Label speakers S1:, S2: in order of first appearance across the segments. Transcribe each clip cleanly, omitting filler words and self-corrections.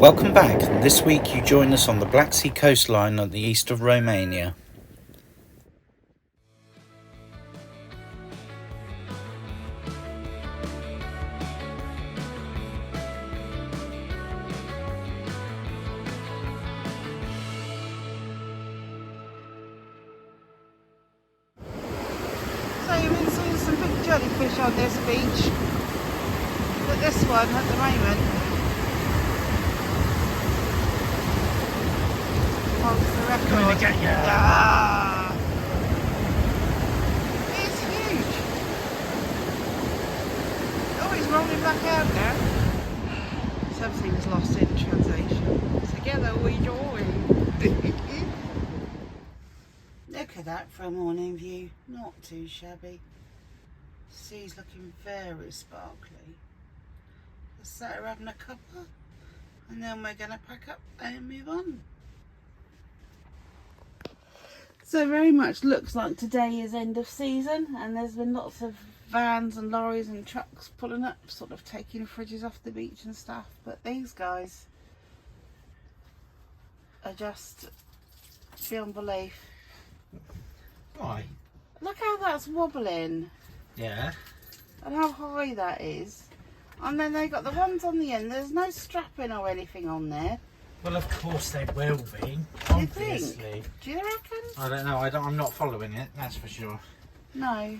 S1: Welcome back. This week you join us on the Black Sea coastline on the east of Romania.
S2: So you've been seeing some big jellyfish on this beach, but this one at the moment holds the record.
S1: Coming to get you.
S2: Ah! It's huge. Oh, he's rolling back out now. Something's lost in translation. Together we join. Look at that for a morning view. Not too shabby. Sea's looking very sparkly. Just sat here having a cuppa, and then we're going to pack up and move on. So very much looks like today is end of season, and there's been lots of vans and lorries and trucks pulling up, sort of taking fridges off the beach and stuff. But these guys are just beyond belief.
S1: Why?
S2: Look how that's wobbling.
S1: Yeah.
S2: And how high that is. And then they got the ones on the end. There's no strapping or anything on there.
S1: Well, of course they will be.
S2: Do you
S1: Obviously.
S2: think? Do you reckon?
S1: I don't know. I'm not following it. That's for sure.
S2: No.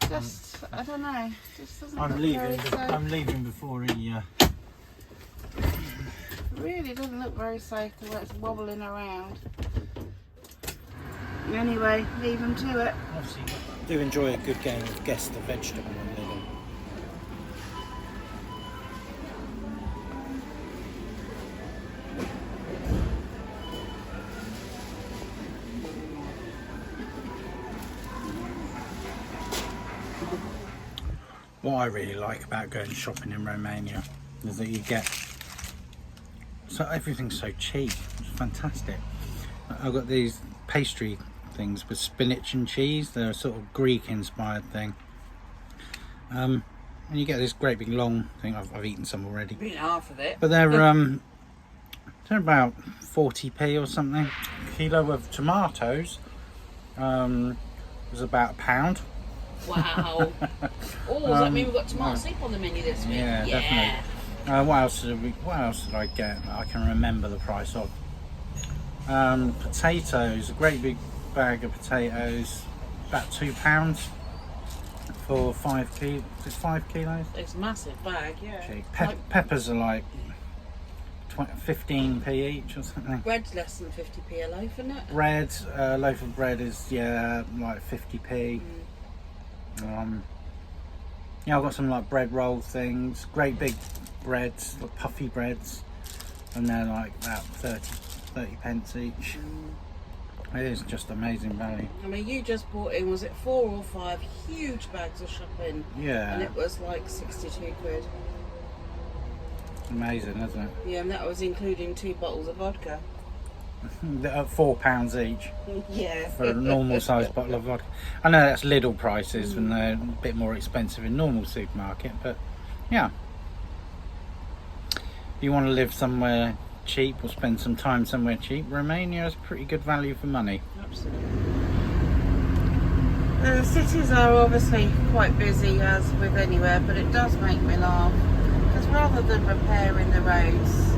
S2: Just I don't know. Just doesn't
S1: I'm
S2: look
S1: leaving.
S2: very safe.
S1: I'm leaving before he.
S2: Really doesn't look very safe the way it's wobbling around. Anyway, leave them to it.
S1: Obviously, do enjoy a good game of guess the vegetable when they're done. What I really like about going shopping in Romania is that you get everything's so cheap. It's fantastic. I've got these pastry things with spinach and cheese. They're a sort of Greek inspired thing. And you get this great big long thing. I've eaten some already.
S2: I've eaten half of it.
S1: But they're about 40p or something. A kilo of tomatoes was about £1.
S3: Wow. Oh, does that mean we've got tomato soup on the menu this week?
S1: Yeah, definitely. What else did I get that I can remember the price of? Potatoes, a great big bag of potatoes, about £2 for 5 kilos.
S3: It's a massive bag, yeah.
S1: Cheap. Peppers are like 15p each or something.
S3: Bread's less than 50p a loaf, isn't it?
S1: Bread, a loaf of bread is like 50p. I've got some like bread roll things, great big breads, like puffy breads, and they're like about 30 pence each. It is just amazing value.
S3: I mean, you just bought in, was it 4 or 5 huge bags of shopping?
S1: Yeah.
S3: And it was like 62 quid.
S1: Amazing, isn't it?
S3: Yeah, and that was including 2 bottles of vodka.
S1: They're at £4 each
S3: Yeah.
S1: for a normal sized bottle of vodka. I know that's Lidl prices and they're a bit more expensive in normal supermarket, but yeah. If you want to live somewhere cheap or spend some time somewhere cheap, Romania is pretty good value for money.
S3: Absolutely.
S2: The cities are obviously quite busy as with anywhere, but it does make me laugh because rather than repairing the roads,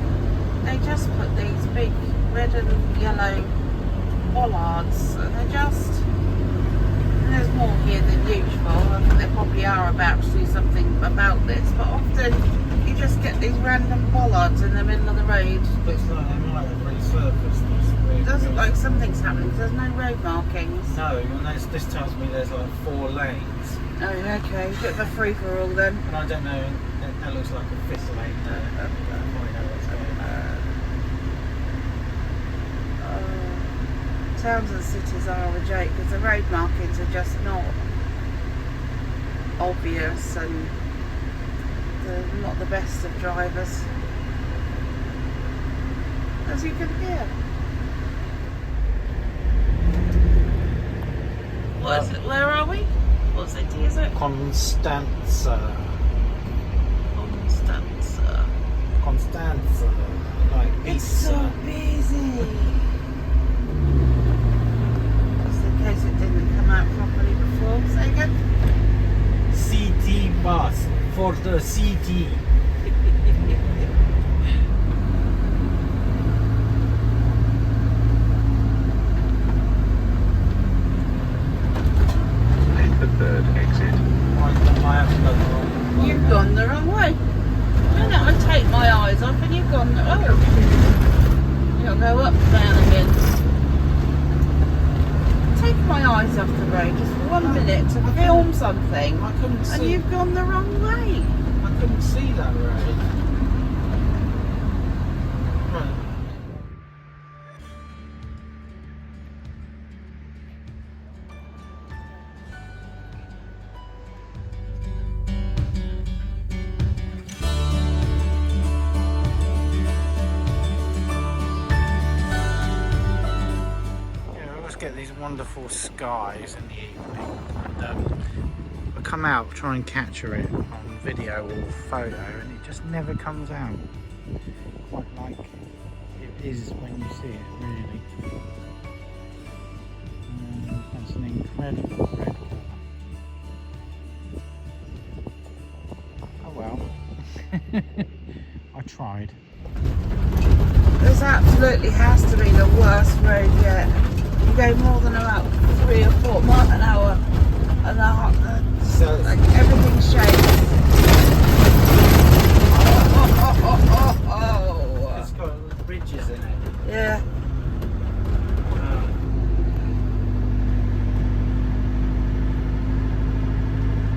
S2: they just put these big red and yellow bollards, and and there's more here than usual. I think they probably are about to do something about this, but often you just get these random bollards in the middle of the road.
S1: Looks like they might have resurfaced.
S2: It does look like something's happening because there's no road markings.
S1: No, and this tells me there's like 4 lanes.
S2: Oh, okay, bit of a free for all then.
S1: And I don't know, that looks like a 5th lane there. I might know what's going on.
S2: Towns and cities are a joke because the road markings are just not obvious, and they're not the best of drivers, as you can hear. What is it? Where are we? What city is it?
S1: Constanza.
S2: Constanza.
S1: Constanza, like
S2: It's so busy. Just in case it didn't come out properly before. Say again?
S1: CT bus for the CT.
S4: Take the third exit.
S2: You've gone the wrong way. Why don't I take my eyes off and you've gone the You'll go up and down again. Take my eyes off the road just for 1 minute to film something.
S1: I couldn't see.
S2: And you've gone the wrong way.
S1: I couldn't see that road. Right. Get these wonderful skies in the evening, and I come out try and capture it on video or photo and it just never comes out quite like it is when you see it, really. That's an incredible red colour. Oh well. I tried.
S2: This absolutely has to be the worst road yet. You go more than about 3 or 4 miles an hour, and
S1: So
S2: like everything shakes.
S1: it's got bridges in it.
S2: Yeah.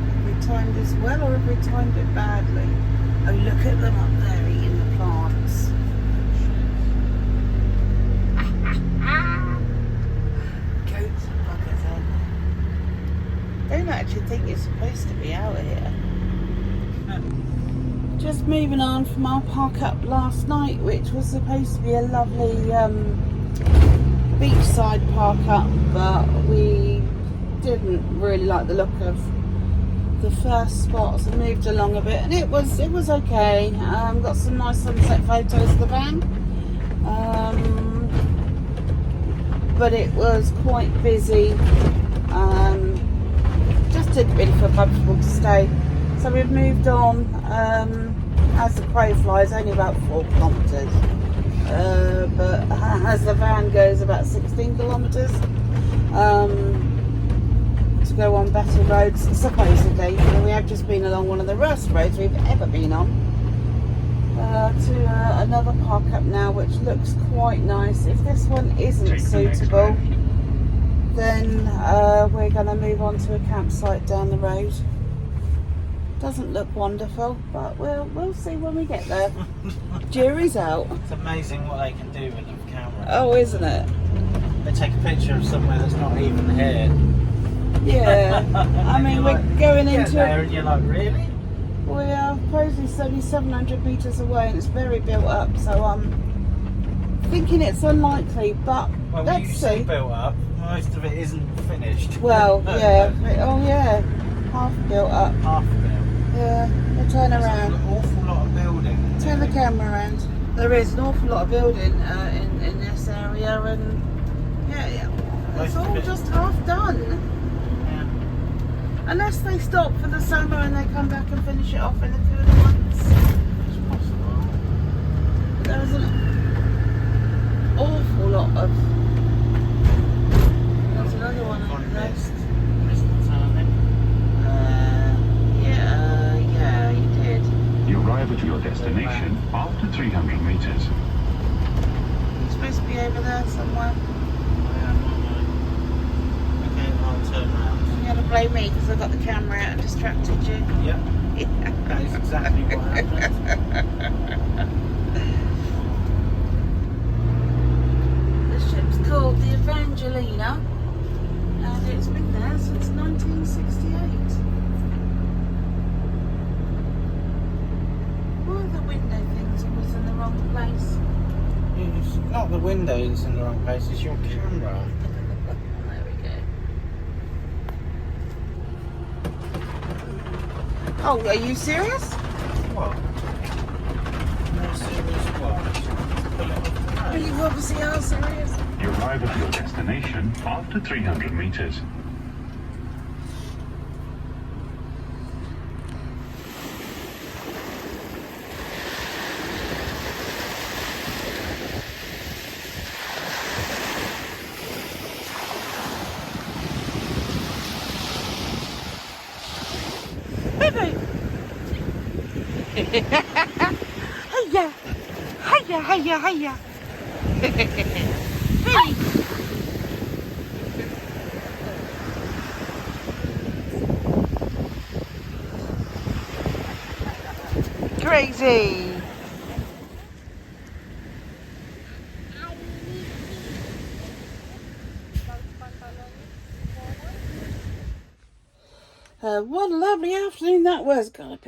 S2: Have we timed this well or have we timed it badly? Oh, look at them up there eating the plants. Goats and buggers, aren't they? Don't actually think you're supposed to be out here. Just moving on from our park up last night, which was supposed to be a lovely beachside park up, but we didn't really like the look of the first spots and moved along a bit, and it was okay. Got some nice sunset photos of the van, but it was quite busy. Just didn't really feel comfortable to stay, so we've moved on. As the crow flies, only about 4 kilometres, but as the van goes, about 16 kilometres. To go on better roads, supposedly. We have just been along one of the worst roads we've ever been on, to another park up now, which looks quite nice. If this one isn't suitable, then we're going to move on to a campsite down the road. Doesn't look wonderful, but we'll see when we get there. Jury's out.
S1: It's amazing what they can do with the camera.
S2: Oh, isn't it?
S1: They take a picture of somewhere that's not even here.
S2: Yeah. I mean, we're going into
S1: there and you're like, really?
S2: We are supposedly only 700 metres away and it's very built up, so I'm thinking it's unlikely, but
S1: Well,
S2: let's
S1: when you say
S2: see.
S1: built up, most of it isn't finished.
S2: Well, yeah. Oh, yeah. Half built up.
S1: Half built.
S2: Yeah. We'll turn
S1: There's
S2: around.
S1: an awful lot of building.
S2: Turn the camera around. There is an awful lot of building in this area, and yeah, it's
S1: Most of
S2: all
S1: it.
S2: just half done.
S1: Yeah.
S2: Unless they stop for the summer and they come back and finish it off in the cooler months.
S1: It's possible.
S2: There is an awful lot of. There's another one over there.
S1: Mist turning.
S2: Yeah, you did.
S4: You arrive at your destination after 300 meters.
S2: It's supposed to be over there somewhere.
S1: Okay, I'll turn around.
S2: You're gonna blame me because I got the camera out and distracted you.
S1: Yep, that is exactly what happened.
S2: The ship's called the Evangelina, and it's been there since 1968. Why are the window things always in the wrong place?
S1: It's not the windows in the wrong place, it's your camera.
S2: There we go. Oh, are you serious?
S1: What? No
S2: You obviously are serious.
S4: You arrive at your destination after 300 meters.
S2: Baby. Hiya. Hiya, hiya, hiya. Billy. Crazy. What a lovely afternoon that was. Got a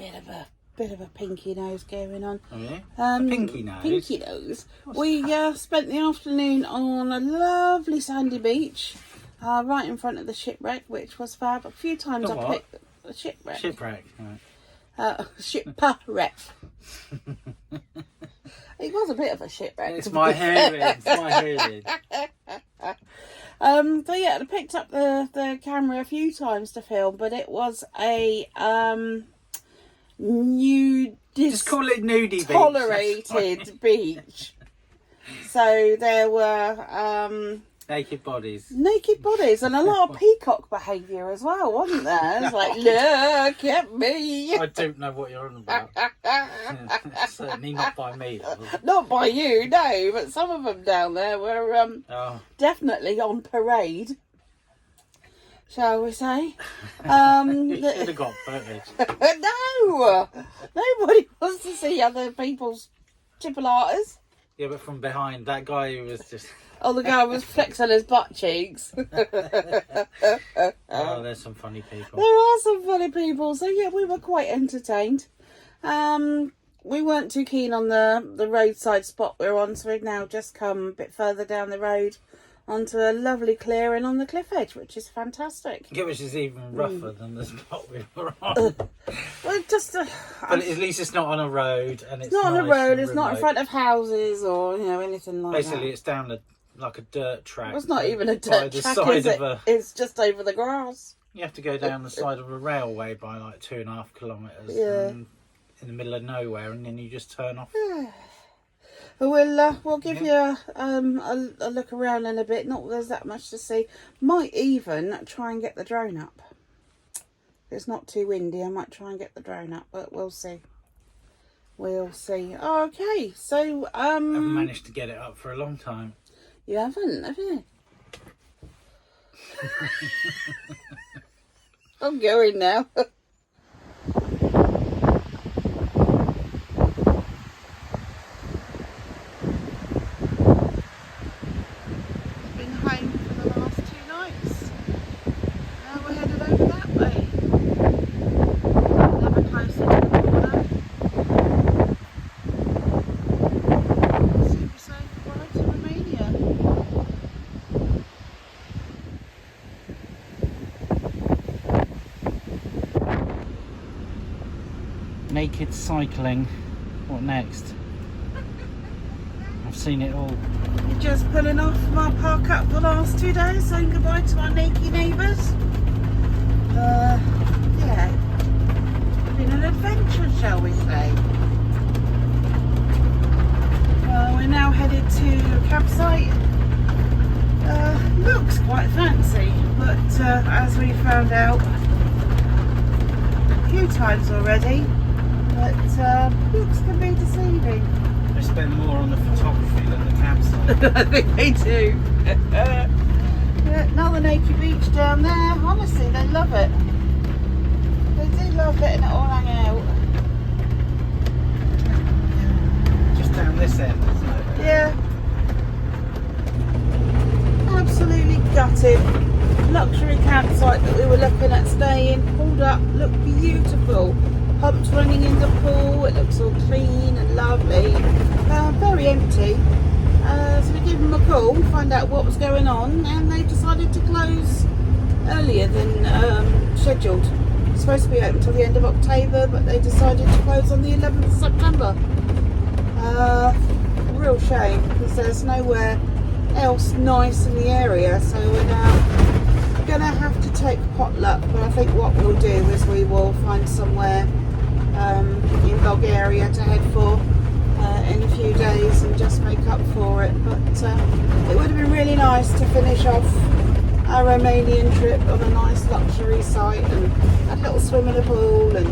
S2: bit of a pinky nose going on.
S1: Oh yeah?
S2: A
S1: pinky nose?
S2: Pinky nose. We spent the afternoon on a lovely sandy beach, right in front of the shipwreck, which was fab. A few times
S1: The
S2: I
S1: what?
S2: picked the shipwreck.
S1: Shipwreck. Right.
S2: Shipwreck. It was a bit of a shipwreck.
S1: It's my hearing. It's my hearing.
S2: So yeah, I picked up the camera a few times to film, but it was a nudist
S1: Just call it nudie beach.
S2: tolerated beach. So there were
S1: Naked bodies.
S2: naked bodies and a lot of peacock behaviour as well, wasn't there? It's like, look at me.
S1: I don't know what you're on about. Certainly not by me.
S2: Not by you, no, but some of them down there were
S1: Oh,
S2: definitely on parade, shall we say.
S1: you should have got footage.
S2: No, nobody wants to see other people's chipolatas.
S1: Yeah, but from behind, that guy who was just...
S2: Oh, the guy was flexing his butt cheeks.
S1: Oh, there's some funny people.
S2: There are some funny people, so yeah, we were quite entertained. We weren't too keen on the roadside spot we're on, so we've now just come a bit further down the road onto a lovely clearing on the cliff edge, which is fantastic.
S1: Yeah, which is even rougher than the spot we were on.
S2: Well, just
S1: But at least it's not on a road, and it's
S2: not on a
S1: nice
S2: road,
S1: and
S2: it's not in
S1: remote.
S2: front of houses or anything like
S1: Basically,
S2: that.
S1: it's down like a dirt track.
S2: Well, it's not even a
S1: by
S2: dirt
S1: the
S2: track,
S1: side
S2: is it?
S1: of a...
S2: It's just over the grass.
S1: You have to go down the side of a railway by like 2.5 kilometres.
S2: Yeah.
S1: And in the middle of nowhere, and then you just turn off.
S2: We'll give you a look around in a bit. Not that there's that much to see. Might even try and get the drone up. If it's not too windy, I might try and get the drone up, but we'll see. We'll see. Okay, so
S1: I haven't managed to get it up for a long time.
S2: you haven't, have you? I'm going now. Been home for the last 2 nights. Now we're headed over that way. Never closer to the border. Super safe ride to Romania.
S1: Naked cycling. What next? I've seen it all.
S2: We're just pulling off from our park up the last 2 days, saying goodbye to our naked neighbours. Yeah, been an adventure, shall we say. We're now headed to a campsite. Looks quite fancy, but as we found out a few times already, that looks can be deceiving.
S1: They spend more on the photography than the campsite.
S2: I think they do. Yeah, another naked beach down there. Honestly, they love it. They do love letting it all hang out.
S1: Just down this end, isn't it?
S2: Yeah. Absolutely gutted. Luxury campsite that we were looking at staying. Pulled up, looked beautiful. Pumps running in the pool. It looks all clean and lovely. Very empty. So we gave them a call, find out what was going on, and they decided to close earlier than scheduled. It's supposed to be open until the end of October, but they decided to close on the 11th of September. real shame because there's nowhere else nice in the area, so we're now gonna have to take potluck. But I think what we'll do is we will find somewhere in Bulgaria to head for in a few days and just make up for it. But it would have been really nice to finish off our Romanian trip on a nice luxury site and a little swim in a pool, and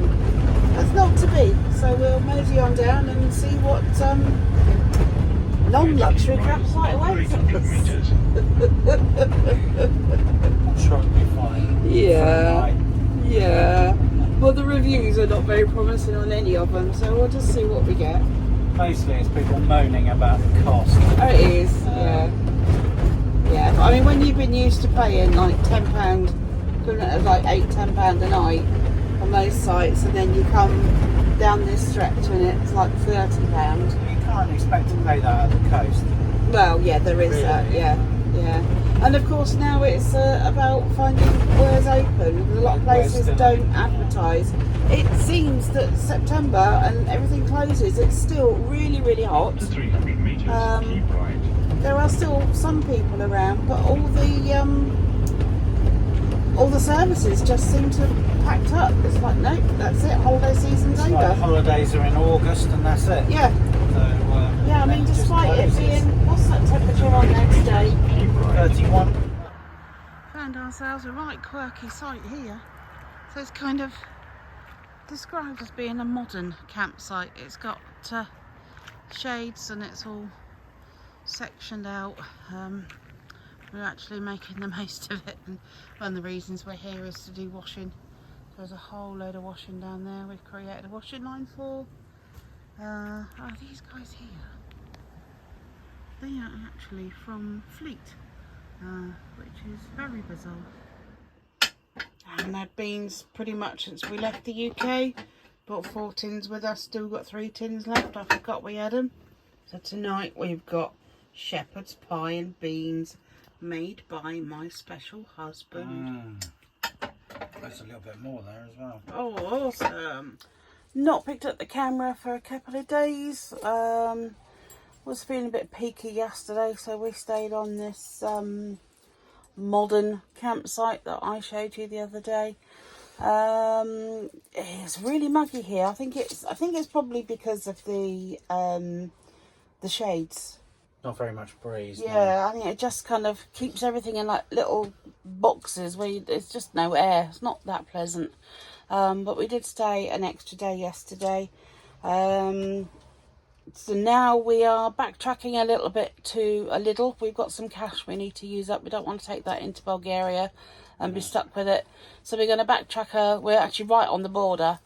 S2: that's not to be. So we'll mosey on down and see what non-luxury campsite awaits us.
S1: I'm sure it'll be fine.
S2: Yeah, yeah. Well, the reviews are not very promising on any of them, so we'll just see what we get.
S1: Basically, it's people moaning about the cost.
S2: Oh, it is, yeah. Yeah, I mean, when you've been used to paying like £10, equivalent of like £8-10 a night on those sites, and then you come down this stretch and it's like £30.
S1: You can't expect to pay that at the coast.
S2: Well, yeah, there is
S1: Really?
S2: that, yeah. And of course now it's about finding where's open. A lot of places don't advertise. It seems that September and everything closes, it's still really, really hot.
S4: After 300 meters, keep right.
S2: There are still some people around, but all the services just seem to have packed up. It's like, nope, that's it, holiday season's
S1: It's
S2: over.
S1: like holidays are in August and that's it.
S2: Yeah.
S1: So,
S2: Yeah, I mean,
S1: just
S2: despite it
S1: closes.
S2: being, what's that temperature on next day?
S4: Keep right.
S1: 31.
S2: Found ourselves a right quirky site here. So it's kind of described as being a modern campsite. It's got shades and it's all sectioned out. We're actually making the most of it, and one of the reasons we're here is to do washing. There's a whole load of washing down there. We've created a washing line for these guys here. They are actually from Fleet, which is very bizarre. And had beans pretty much since we left the UK. Bought 4 tins with us, still got 3 tins left. I forgot we had them. So tonight we've got shepherd's pie and beans made by my special husband.
S1: There's a little bit more there as well.
S2: Oh, awesome. Not picked up the camera for a couple of days. Was feeling a bit peaky yesterday, so we stayed on this modern campsite that I showed you the other day. It's really muggy here. I think it's probably because of the shades.
S1: Not very much breeze.
S2: Yeah, I think it just kind of keeps everything in like little boxes where there's just no air. It's not that pleasant. But we did stay an extra day yesterday. So now we are backtracking a little bit to a Lidl. We've got some cash we need to use up. We don't want to take that into Bulgaria and be stuck with it. So we're going to backtrack. We're actually right on the border.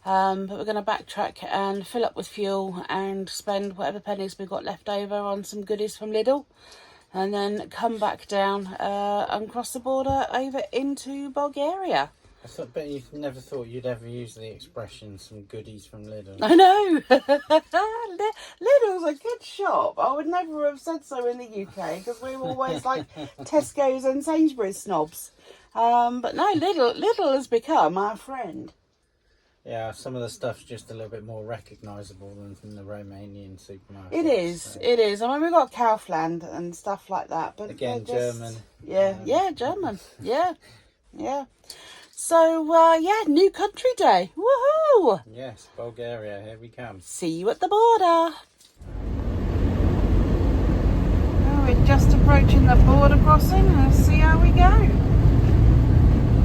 S2: But we're going to backtrack and fill up with fuel and spend whatever pennies we've got left over on some goodies from Lidl. And then come back down and cross the border over into Bulgaria.
S1: I bet you never thought you'd ever use the expression "some goodies from Lidl."
S2: I know. Lidl's a good shop. I would never have said so in the UK because we were always like Tesco's and Sainsbury's snobs. But no, Lidl has become our friend.
S1: Yeah, some of the stuff's just a little bit more recognisable than from the Romanian supermarket.
S2: It is,
S1: so.
S2: it is. I mean, we've got Kaufland and stuff like that. But
S1: Again,
S2: they're just,
S1: German.
S2: Yeah, German. Yeah. So, new country day. Woohoo!
S1: Yes, Bulgaria, here we come.
S2: See you at the border. Oh, we're just approaching the border crossing. Let's see how we go.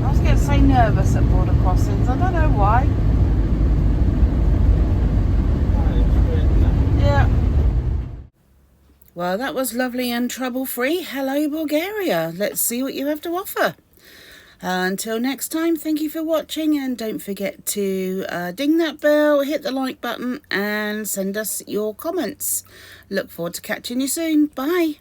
S2: I was getting so nervous at border crossings. I don't know why. Yeah. Well, that was lovely and trouble-free. Hello, Bulgaria. Let's see what you have to offer. Until next time, thank you for watching, and don't forget to ding that bell, hit the like button, and send us your comments. Look forward to catching you soon. Bye.